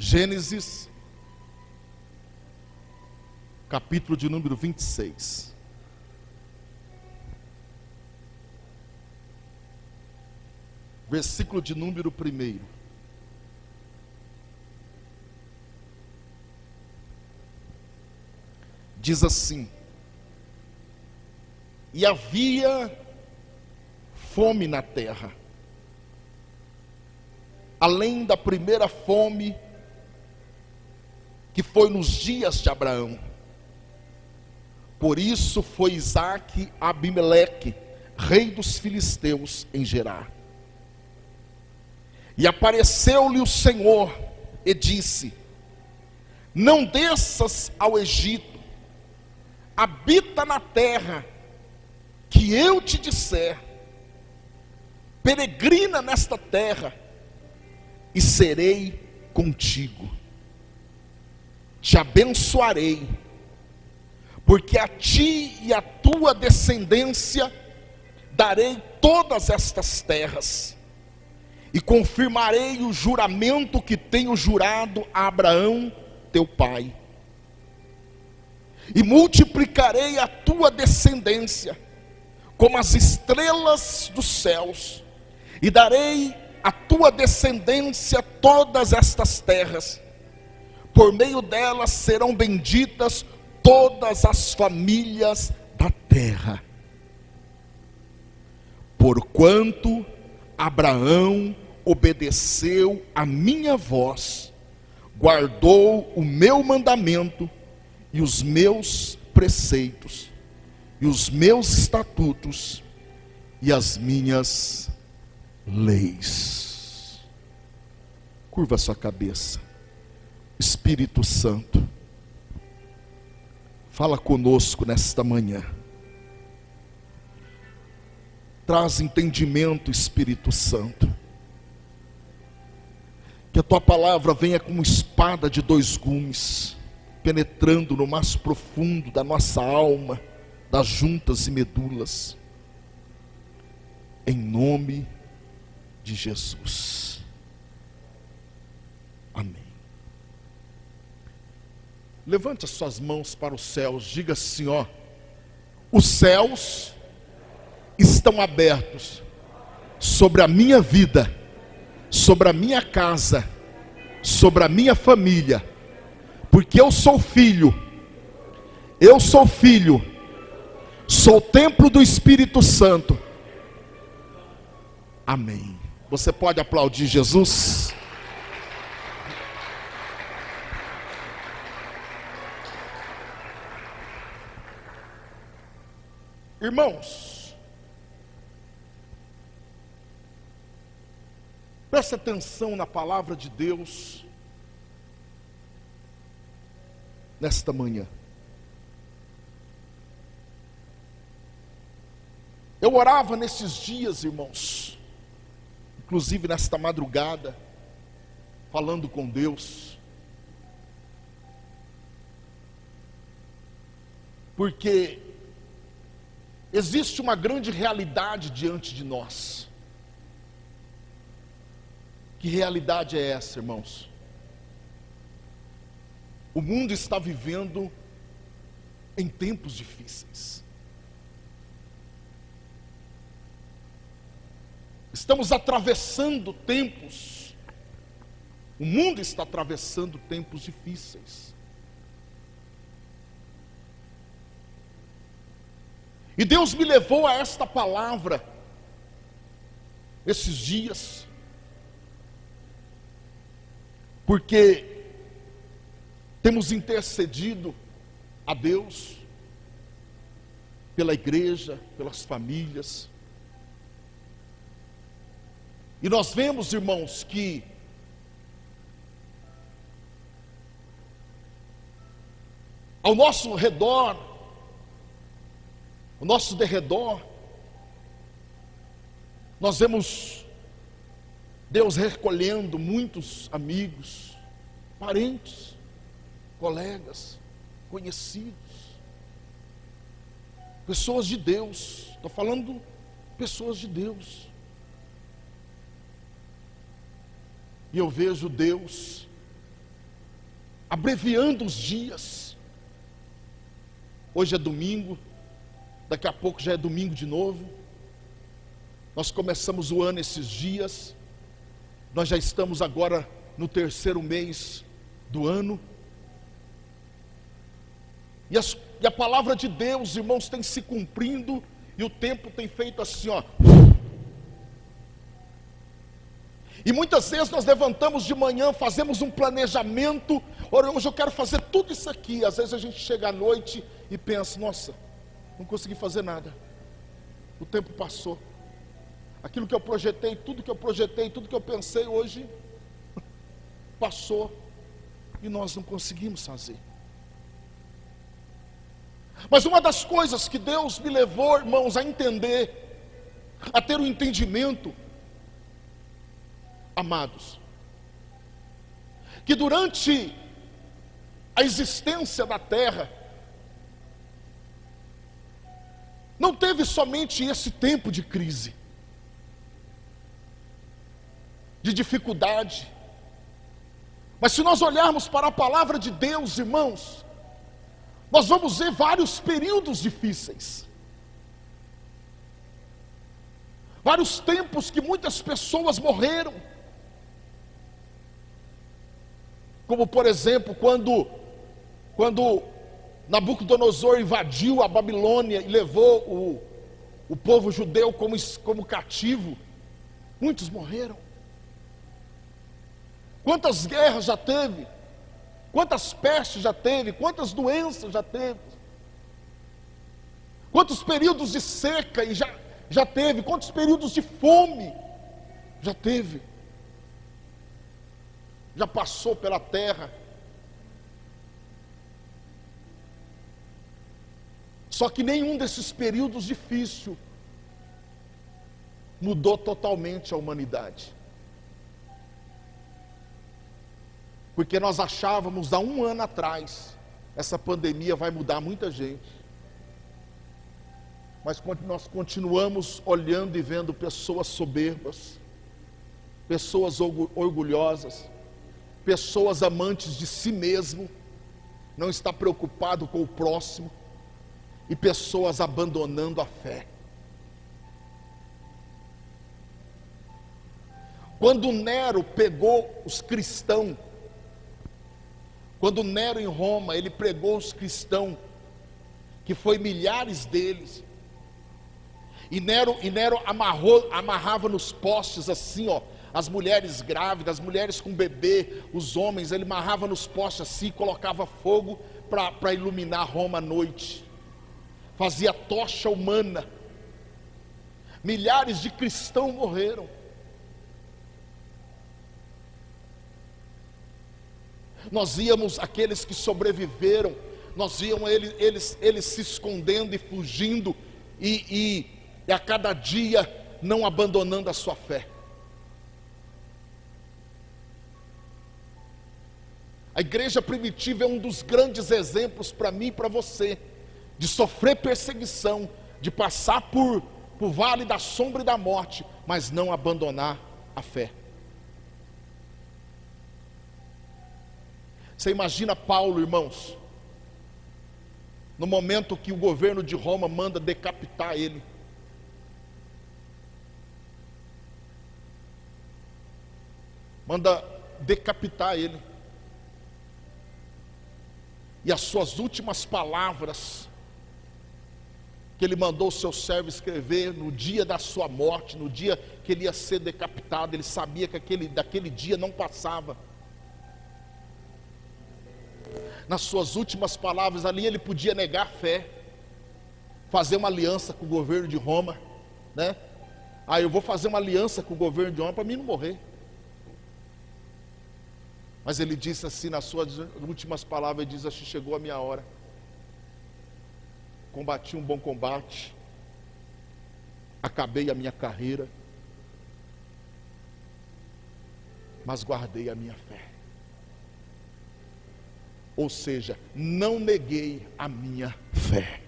Gênesis, capítulo de número 26. Versículo de número 1. Diz assim: e havia fome na terra, além da primeira fome, que foi nos dias de Abraão. Por isso foi Isaque a Abimeleque, rei dos filisteus, em Gerar. E apareceu-lhe o Senhor e disse: não desças ao Egito, habita na terra que eu te disser, peregrina nesta terra, e serei contigo. Te abençoarei, porque a ti e a tua descendência darei todas estas terras, e confirmarei o juramento que tenho jurado a Abraão, teu pai. E multiplicarei a tua descendência como as estrelas dos céus, e darei à tua descendência todas estas terras. Por meio delas serão benditas todas as famílias da terra. Porquanto Abraão obedeceu a minha voz, guardou o meu mandamento e os meus preceitos, e os meus estatutos e as minhas leis. Curva sua cabeça. Espírito Santo, fala conosco nesta manhã. Traz entendimento, Espírito Santo. Que a tua palavra venha como espada de dois gumes, penetrando no mais profundo da nossa alma, das juntas e medulas, em nome de Jesus. Amém. Levante as suas mãos para os céus, diga assim, ó: os céus estão abertos sobre a minha vida, sobre a minha casa, sobre a minha família, porque eu sou filho, sou templo do Espírito Santo. Amém. Você pode aplaudir Jesus? Irmãos, preste atenção na palavra de Deus nesta manhã. Eu orava nesses dias, irmãos, inclusive nesta madrugada, falando com Deus, porque existe uma grande realidade diante de nós. Que realidade é essa, irmãos? O mundo está vivendo em tempos difíceis. Estamos atravessando tempos, o mundo está atravessando tempos difíceis. E Deus me levou a esta palavra esses dias, porque temos intercedido a Deus pela igreja, pelas famílias. E nós vemos, irmãos, que ao nosso redor, ao nosso derredor, nós vemos Deus recolhendo muitos amigos, parentes, colegas, conhecidos, pessoas de Deus. Estou falando pessoas de Deus. E eu vejo Deus abreviando os dias. Hoje é domingo, daqui a pouco já é domingo de novo. Nós começamos o ano esses dias, nós já estamos agora no terceiro mês do ano. E a palavra de Deus, irmãos, tem se cumprindo, e o tempo tem feito assim, ó. E muitas vezes nós levantamos de manhã, fazemos um planejamento, ora, hoje eu quero fazer tudo isso aqui. Às vezes a gente chega à noite e pensa, nossa, não consegui fazer nada, o tempo passou. Aquilo que eu projetei, tudo que eu pensei hoje, passou, e nós não conseguimos fazer. Mas uma das coisas que Deus me levou, irmãos, a entender, a ter um entendimento, amados, que durante a existência da terra, não teve somente esse tempo de crise, de dificuldade, mas se nós olharmos para a palavra de Deus, irmãos, nós vamos ver vários períodos difíceis, vários tempos que muitas pessoas morreram, como por exemplo, quando Nabucodonosor invadiu a Babilônia e levou o povo judeu como cativo, muitos morreram. Quantas guerras já teve? Quantas pestes já teve? Quantas doenças já teve? Quantos períodos de seca já teve? Quantos períodos de fome já teve? Já passou pela terra. Só que nenhum desses períodos difíceis mudou totalmente a humanidade. Porque nós achávamos há um ano atrás, essa pandemia vai mudar muita gente. Mas nós continuamos olhando e vendo pessoas soberbas, pessoas orgulhosas, pessoas amantes de si mesmo, não está preocupado com o próximo, e pessoas abandonando a fé. Quando Nero pegou os cristãos, quando Nero em Roma, ele pregou os cristãos, que foi milhares deles, e Nero amarrava nos postes assim, ó, as mulheres grávidas, as mulheres com bebê, os homens, ele amarrava nos postes assim, colocava fogo para iluminar Roma à noite, fazia tocha humana. Milhares de cristãos morreram. Nós víamos aqueles que sobreviveram, nós víamos eles se escondendo e fugindo, e a cada dia não abandonando a sua fé. A igreja primitiva é um dos grandes exemplos para mim e para você, de sofrer perseguição, de passar por vale da sombra e da morte, mas não abandonar a fé. Você imagina Paulo, irmãos, no momento que o governo de Roma manda decapitar ele. Manda decapitar ele. E as suas últimas palavras, que ele mandou o seu servo escrever no dia da sua morte, no dia que ele ia ser decapitado, ele sabia que daquele dia não passava. Nas suas últimas palavras ali, ele podia negar a fé, fazer uma aliança com o governo de Roma, né? Eu vou fazer uma aliança com o governo de Roma para mim não morrer. Mas ele disse assim, nas suas últimas palavras, ele diz assim: chegou a minha hora, combati um bom combate, acabei a minha carreira, mas guardei a minha fé. Ou seja, não neguei a minha fé.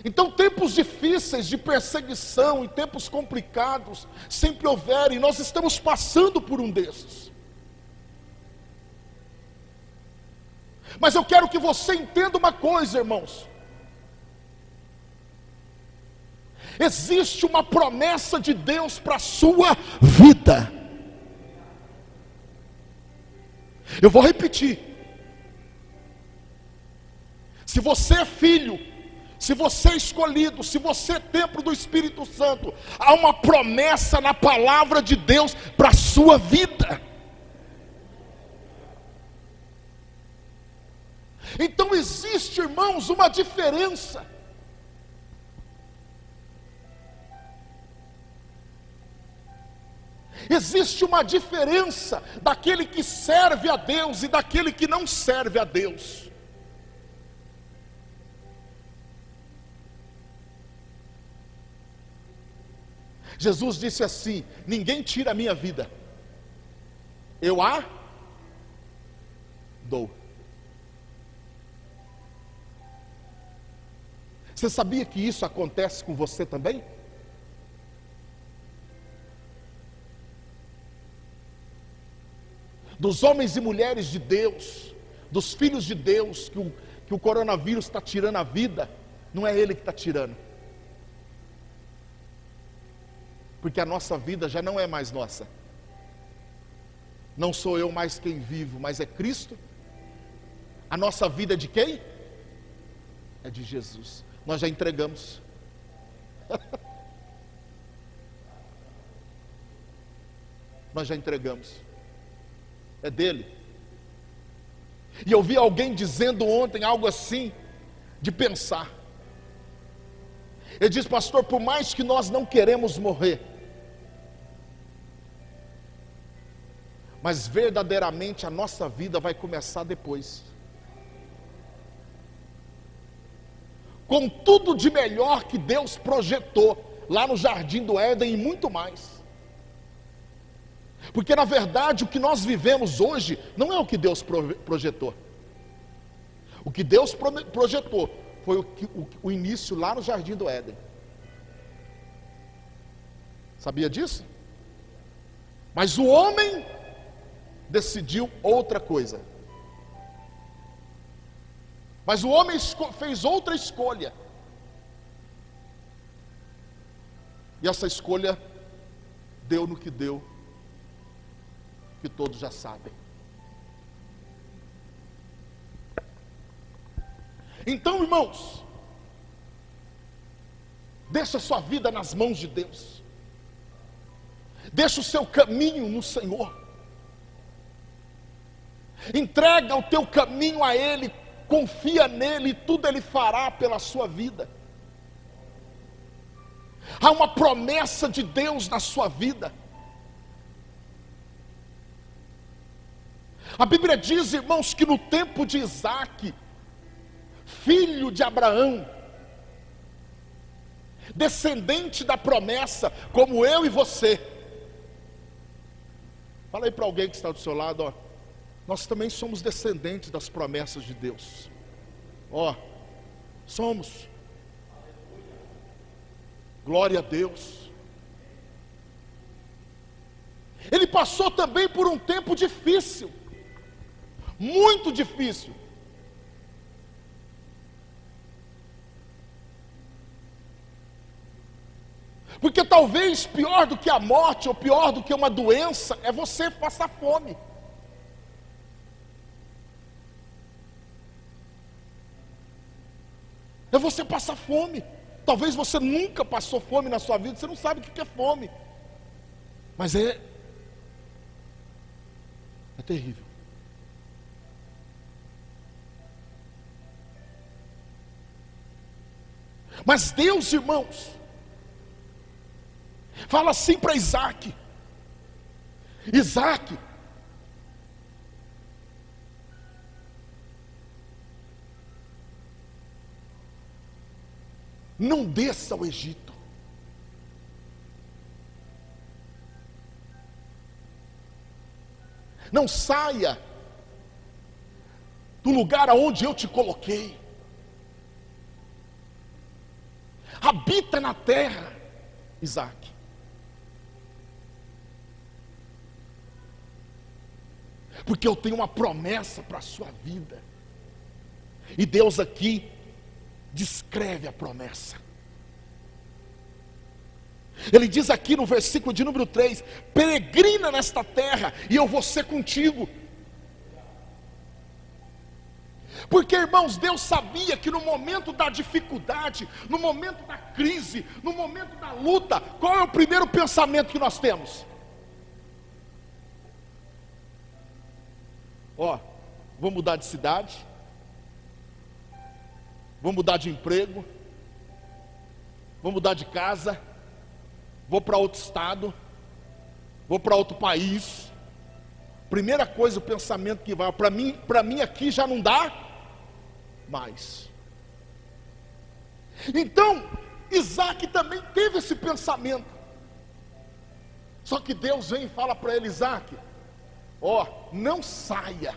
Então, tempos difíceis de perseguição e tempos complicados sempre houveram, e nós estamos passando por um desses. Mas eu quero que você entenda uma coisa, irmãos. Existe uma promessa de Deus para a sua vida. Eu vou repetir. Se você é filho, se você é escolhido, se você é templo do Espírito Santo, há uma promessa na palavra de Deus para a sua vida. Então existe, irmãos, uma diferença. Existe uma diferença daquele que serve a Deus e daquele que não serve a Deus. Jesus disse assim: ninguém tira a minha vida, eu a dou. Você sabia que isso acontece com você também? Dos homens e mulheres de Deus, dos filhos de Deus, que o coronavírus está tirando a vida, não é ele que está tirando. Porque a nossa vida já não é mais nossa. Não sou eu mais quem vivo, mas é Cristo. A nossa vida é de quem? É de Jesus. Nós já entregamos. Nós já entregamos. É dele. E eu vi alguém dizendo ontem algo assim, de pensar. Ele diz: pastor, por mais que nós não queremos morrer, mas verdadeiramente a nossa vida vai começar depois, com tudo de melhor que Deus projetou lá no Jardim do Éden e muito mais. Porque na verdade o que nós vivemos hoje não é o que Deus projetou. O que Deus projetou foi o início lá no Jardim do Éden. Sabia disso? Mas o homem decidiu outra coisa. Mas o homem fez outra escolha. E essa escolha deu no que deu, que todos já sabem. Então, irmãos, deixa a sua vida nas mãos de Deus. Deixa o seu caminho no Senhor. Entrega o teu caminho a Ele, confia nele e tudo Ele fará pela sua vida. Há uma promessa de Deus na sua vida. A Bíblia diz, irmãos, que no tempo de Isaque, filho de Abraão, descendente da promessa, como eu e você. Fala aí para alguém que está do seu lado, ó, nós também somos descendentes das promessas de Deus. Ó, somos. Glória a Deus. Ele passou também por um tempo difícil, muito difícil. Porque talvez pior do que a morte, ou pior do que uma doença, é você passar fome. É você passar fome. Talvez você nunca passou fome na sua vida, você não sabe o que é fome. Mas é terrível. Mas Deus, irmãos, fala assim para Isaque: Isaque, não desça ao Egito. Não saia do lugar aonde eu te coloquei. Habita na terra, Isaque. Porque eu tenho uma promessa para a sua vida. E Deus aqui descreve a promessa. Ele diz aqui no versículo de número 3: peregrina nesta terra e eu vou ser contigo. Porque, irmãos, Deus sabia que no momento da dificuldade, no momento da crise, no momento da luta, qual é o primeiro pensamento que nós temos? Vou mudar de cidade, vou mudar de emprego, vou mudar de casa, vou para outro estado, vou para outro país. Primeira coisa, o pensamento que vai, para mim aqui já não dá mais. Então, Isaac também teve esse pensamento. Só que Deus vem e fala para ele: Isaac, não saia,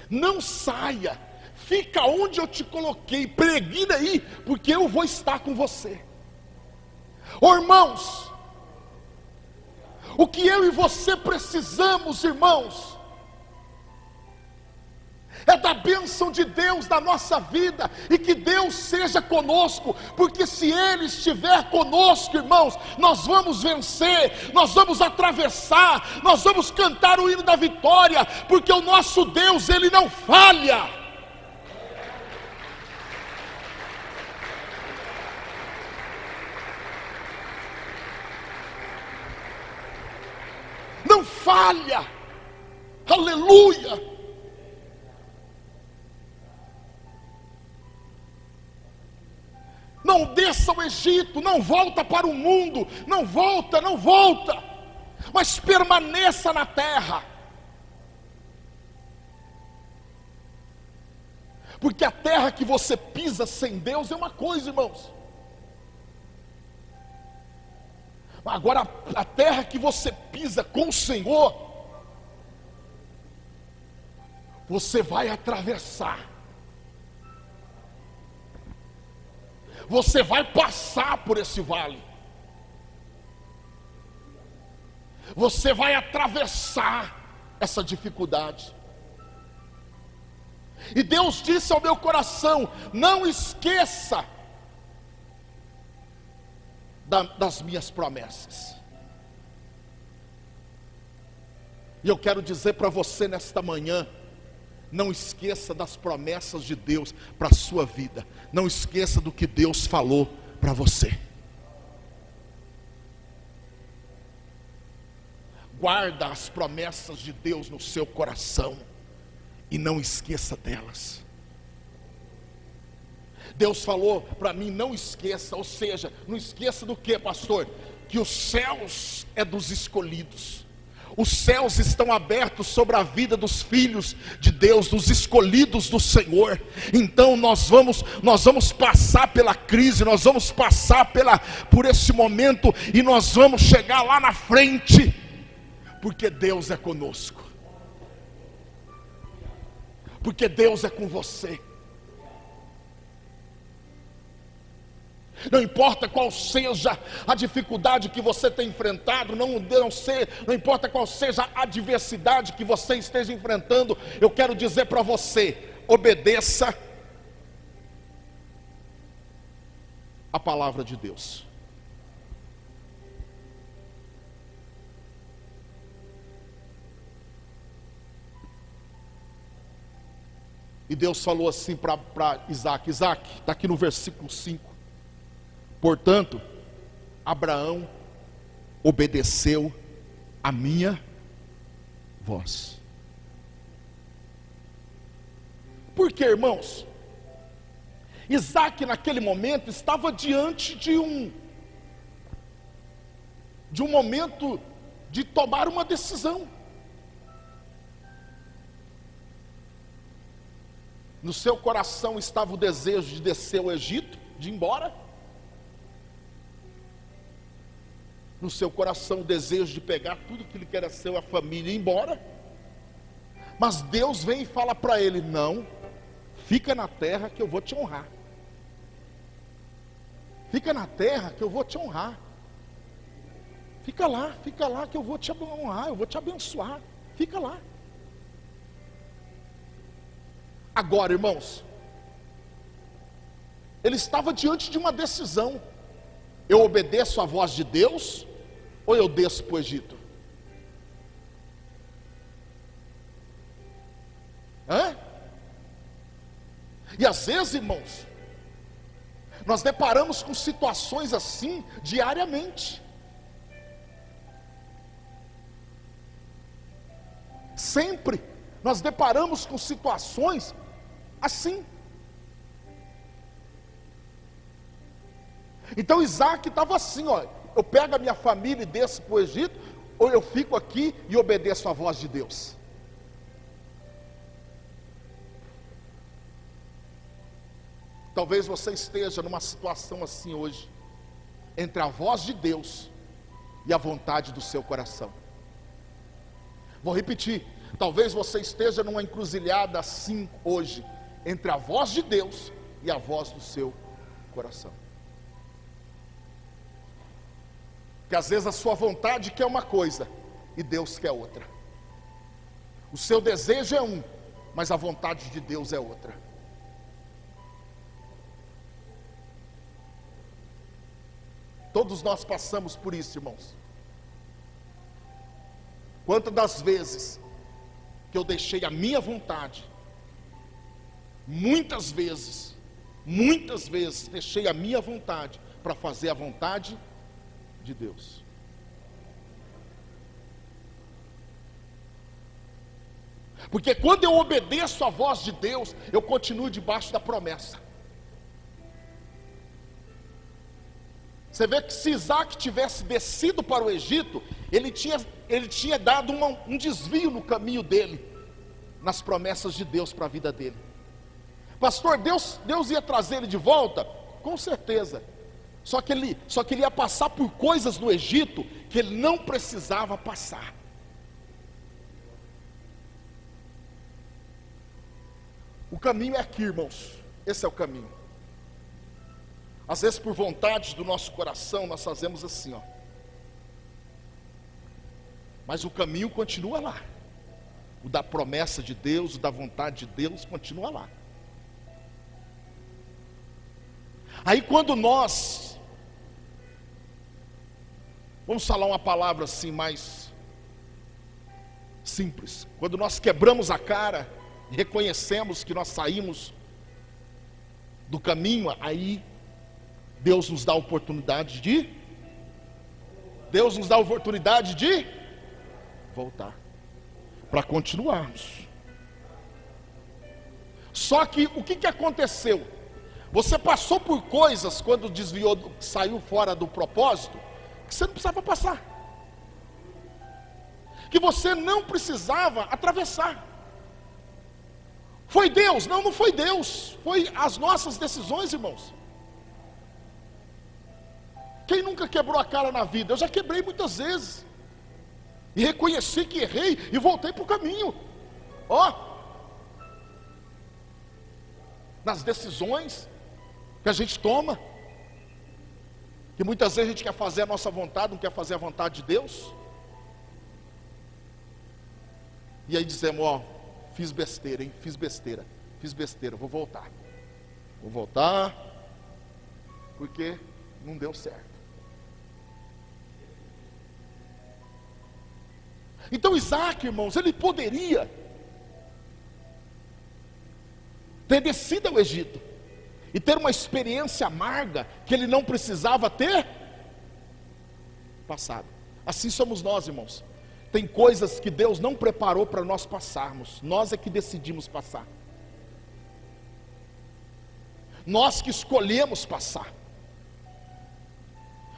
não saia, fica onde eu te coloquei, peregrina aí, porque eu vou estar com você. Irmãos, o que eu e você precisamos, irmãos, é da bênção de Deus na nossa vida, e que Deus seja conosco, porque se Ele estiver conosco, irmãos, nós vamos vencer, nós vamos atravessar, nós vamos cantar o hino da vitória, porque o nosso Deus, Ele não falha. Não falha, aleluia. Não desça ao Egito, não volta para o mundo, não volta, mas permaneça na terra, porque a terra que você pisa sem Deus é uma coisa, irmãos. Agora, a terra que você pisa com o Senhor, você vai atravessar, você vai passar por esse vale, você vai atravessar essa dificuldade. E Deus disse ao meu coração: não esqueça das minhas promessas. E eu quero dizer para você nesta manhã: não esqueça das promessas de Deus para a sua vida. Não esqueça do que Deus falou para você. Guarda as promessas de Deus no seu coração e não esqueça delas. Deus falou para mim: não esqueça. Ou seja, não esqueça do que, pastor? Que os céus é dos escolhidos. Os céus estão abertos sobre a vida dos filhos de Deus, dos escolhidos do Senhor. Então nós vamos passar pela crise, nós vamos passar por esse momento, e nós vamos chegar lá na frente, porque Deus é conosco, porque Deus é com você. Não importa qual seja a dificuldade que você tem enfrentado, não importa qual seja a adversidade que você esteja enfrentando, eu quero dizer para você: obedeça a palavra de Deus. E Deus falou assim para Isaac, está aqui no versículo 5. Portanto, Abraão obedeceu a minha voz. Por quê, irmãos? Isaac naquele momento estava diante de um momento de tomar uma decisão. No seu coração estava o desejo de descer ao Egito, de ir embora. No seu coração o desejo de pegar tudo que lhe quer ser, a família, e ir embora. Mas Deus vem e fala para ele: não, fica na terra que eu vou te honrar. Fica na terra que eu vou te honrar. Fica lá que eu vou te honrar, eu vou te abençoar. Fica lá. Agora, irmãos, ele estava diante de uma decisão: eu obedeço à voz de Deus ou eu desço para o Egito? E às vezes, irmãos, nós deparamos com situações assim diariamente. Sempre nós deparamos com situações assim. Então Isaac estava assim, ó: eu pego a minha família e desço para o Egito, ou eu fico aqui e obedeço à voz de Deus? Talvez você esteja numa situação assim hoje, entre a voz de Deus e a vontade do seu coração. Vou repetir: talvez você esteja numa encruzilhada assim hoje, entre a voz de Deus e a voz do seu coração. Que às vezes a sua vontade quer uma coisa e Deus quer outra. O seu desejo é um, mas a vontade de Deus é outra. Todos nós passamos por isso, irmãos. Quantas das vezes que eu deixei a minha vontade, muitas vezes deixei a minha vontade para fazer a vontade de Deus. Porque quando eu obedeço à voz de Deus, eu continuo debaixo da promessa. Você vê que se Isaac tivesse descido para o Egito, ele tinha dado um desvio no caminho dele, nas promessas de Deus para a vida dele. Pastor, Deus ia trazer ele de volta? Com certeza. Só que ele ia passar por coisas no Egito que ele não precisava passar. O caminho é aqui, irmãos. Esse é o caminho. Às vezes, por vontade do nosso coração, nós fazemos assim, ó. Mas o caminho continua lá. O da promessa de Deus, o da vontade de Deus continua lá. Aí quando nós, vamos falar uma palavra assim mais simples, quando nós quebramos a cara e reconhecemos que nós saímos do caminho, aí Deus nos dá a oportunidade de voltar, para continuarmos. Só que o que aconteceu? Você passou por coisas quando desviou, saiu fora do propósito, que você não precisava passar, que você não precisava atravessar. Foi Deus? Não foi Deus, foi as nossas decisões, irmãos. Quem nunca quebrou a cara na vida? Eu já quebrei muitas vezes, e reconheci que errei, e voltei para o caminho. Nas decisões que a gente toma, que muitas vezes a gente quer fazer a nossa vontade, não quer fazer a vontade de Deus. E aí dizemos, fiz besteira, vou voltar, porque não deu certo. Então Isaac, irmãos, ele poderia ter descido ao Egito e ter uma experiência amarga que ele não precisava ter passado. Assim somos nós, irmãos. Tem coisas que Deus não preparou para nós passarmos, nós é que decidimos passar, nós que escolhemos passar.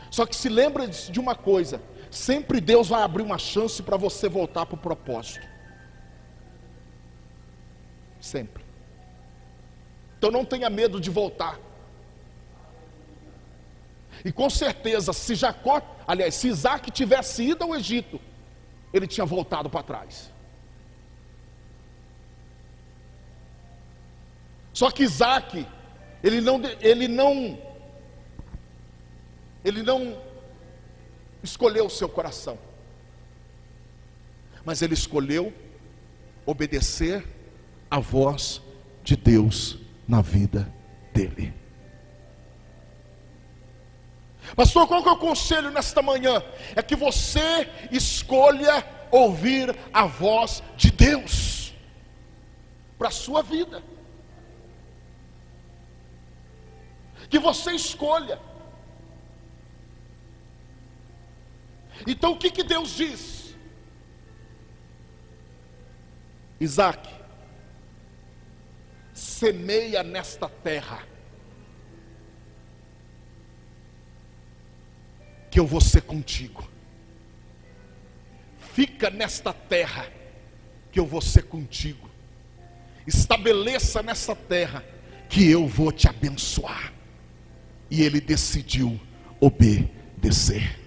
Só que se lembra de uma coisa: sempre Deus vai abrir uma chance para você voltar para o propósito. Sempre. Então não tenha medo de voltar. E com certeza, se Isaac tivesse ido ao Egito, ele tinha voltado para trás. Só que Isaac, ele não escolheu o seu coração, mas ele escolheu obedecer a voz de Deus na vida dele. Pastor, qual que é o conselho nesta manhã? É que você escolha ouvir a voz de Deus para a sua vida. Que você escolha. Então o que Deus diz? Isaac, semeia nesta terra, que eu vou ser contigo. Fica nesta terra, que eu vou ser contigo. Estabeleça nessa terra, que eu vou te abençoar. E ele decidiu obedecer.